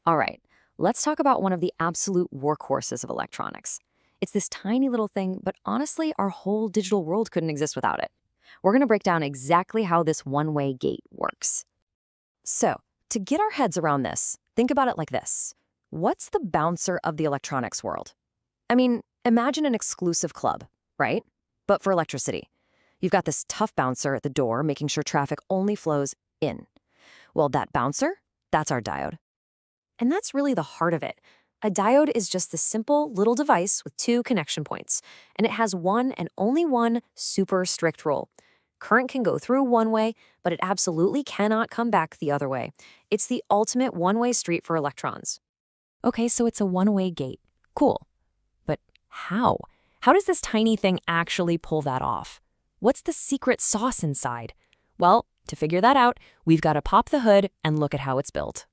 All right, let's talk about one of the absolute workhorses of electronics. It's this tiny little thing, but honestly, our whole digital world couldn't exist without it. We're going to break down exactly how this one-way gate works. So, to get our heads around this, think about it like this. What's the bouncer of the electronics world? I mean, imagine an exclusive club, right? But for electricity. You've got this tough bouncer at the door making sure traffic only flows in. Well, that bouncer, that's our diode. And that's really the heart of it. A diode is just this simple little device with two connection points, and it has one and only one super strict rule. Current can go through one way, but it absolutely cannot come back the other way. It's the ultimate one-way street for electrons. Okay, so it's a one-way gate. Cool. But how? How does this tiny thing actually pull that off? What's the secret sauce inside? Well, to figure that out, we've got to pop the hood and look at how it's built.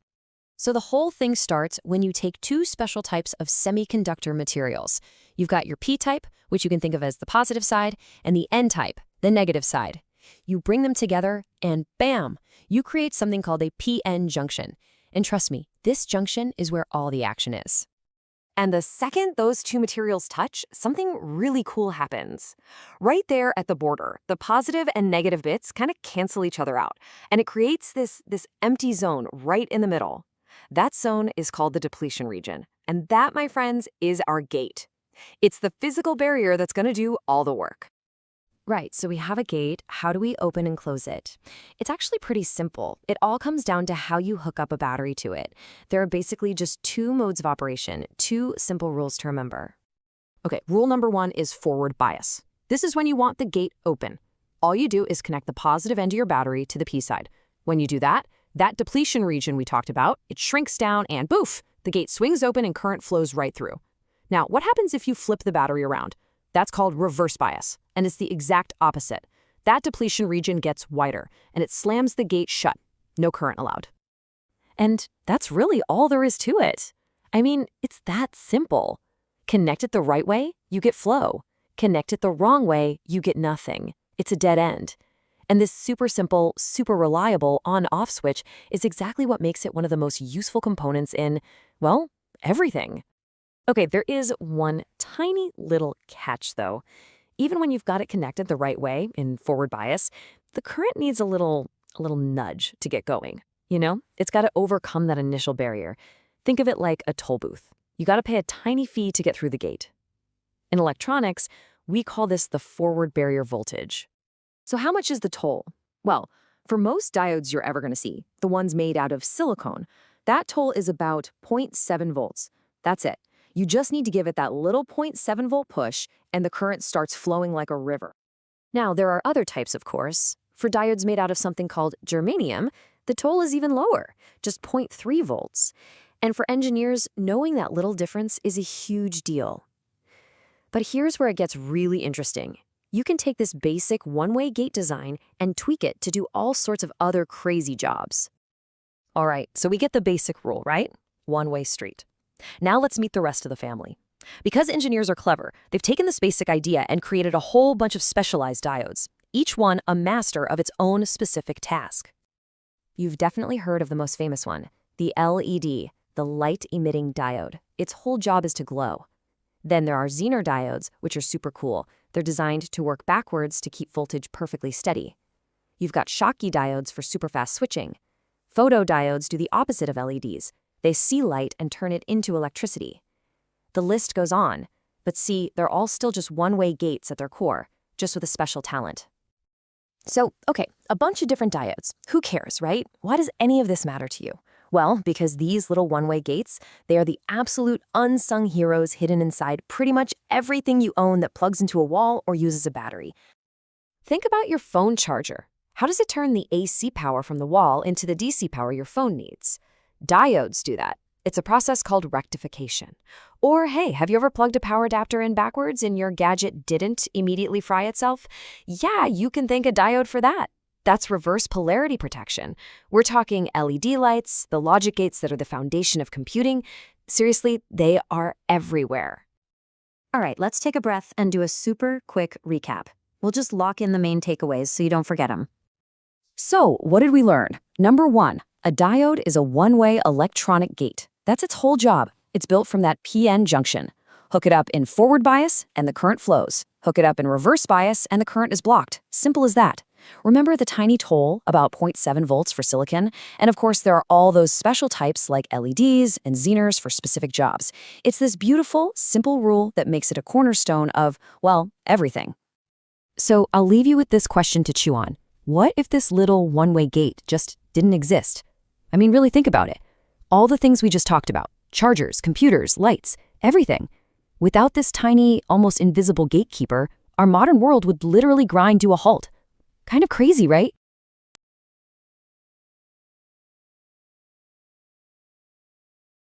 So the whole thing starts when you take two special types of semiconductor materials. You've got your P-type, which you can think of as the positive side, and the N-type, the negative side. You bring them together and bam, you create something called a PN junction. And trust me, this junction is where all the action is. And the second those two materials touch, something really cool happens. Right there at the border, the positive and negative bits kind of cancel each other out, and it creates this empty zone right in the middle. That zone is called the depletion region, and that, my friends, is our gate. It's the physical barrier that's going to do all the work. Right, so we have a gate. How do we open and close it? It's actually pretty simple. It all comes down to how you hook up a battery to it. There are basically just two modes of operation, two simple rules to remember. Okay, rule number one is forward bias. This is when you want the gate open. All you do is connect the positive end of your battery to the P side. When you do that depletion region we talked about, it shrinks down and boof, the gate swings open and current flows right through. Now, what happens if you flip the battery around? That's called reverse bias, and it's the exact opposite. That depletion region gets wider, and it slams the gate shut. No current allowed. And that's really all there is to it. I mean, it's that simple. Connect it the right way, you get flow. Connect it the wrong way, you get nothing. It's a dead end. And this super simple, super reliable on-off switch is exactly what makes it one of the most useful components in, well, everything. Okay, there is one tiny little catch, though. Even when you've got it connected the right way, in forward bias, the current needs a little nudge to get going. You know, it's got to overcome that initial barrier. Think of it like a toll booth. You got to pay a tiny fee to get through the gate. In electronics, we call this the forward barrier voltage. So how much is the toll? Well, for most diodes you're ever going to see, the ones made out of silicone, that toll is about 0.7 volts. That's it. You just need to give it that little 0.7 volt push, and the current starts flowing like a river. Now, there are other types, of course. For diodes made out of something called germanium, the toll is even lower, just 0.3 volts. And for engineers, knowing that little difference is a huge deal. But here's where it gets really interesting. You can take this basic one-way gate design and tweak it to do all sorts of other crazy jobs. All right, so we get the basic rule, right? One-way street. Now let's meet the rest of the family. Because engineers are clever, they've taken this basic idea and created a whole bunch of specialized diodes, each one a master of its own specific task. You've definitely heard of the most famous one, the LED, the light-emitting diode. Its whole job is to glow. Then there are Zener diodes, which are super cool. They're designed to work backwards to keep voltage perfectly steady. You've got Schottky diodes for super fast switching. Photodiodes do the opposite of LEDs. They see light and turn it into electricity. The list goes on, but see, they're all still just one-way gates at their core, just with a special talent. So, okay, a bunch of different diodes. Who cares, right? Why does any of this matter to you? Well, because these little one-way gates, they are the absolute unsung heroes hidden inside pretty much everything you own that plugs into a wall or uses a battery. Think about your phone charger. How does it turn the AC power from the wall into the DC power your phone needs? Diodes do that. It's a process called rectification. Or hey, have you ever plugged a power adapter in backwards and your gadget didn't immediately fry itself? Yeah, you can thank a diode for that. That's reverse polarity protection. We're talking LED lights, the logic gates that are the foundation of computing. Seriously, they are everywhere. All right, let's take a breath and do a super quick recap. We'll just lock in the main takeaways so you don't forget them. So, what did we learn? Number one, a diode is a one-way electronic gate. That's its whole job. It's built from that PN junction. Hook it up in forward bias, and the current flows. Hook it up in reverse bias, and the current is blocked. Simple as that. Remember the tiny toll, about 0.7 volts for silicon? And of course, there are all those special types like LEDs and Zeners for specific jobs. It's this beautiful, simple rule that makes it a cornerstone of, well, everything. So I'll leave you with this question to chew on. What if this little one-way gate just didn't exist? I mean, really think about it. All the things we just talked about, chargers, computers, lights, everything. Without this tiny, almost invisible gatekeeper, our modern world would literally grind to a halt. Kind of crazy, right?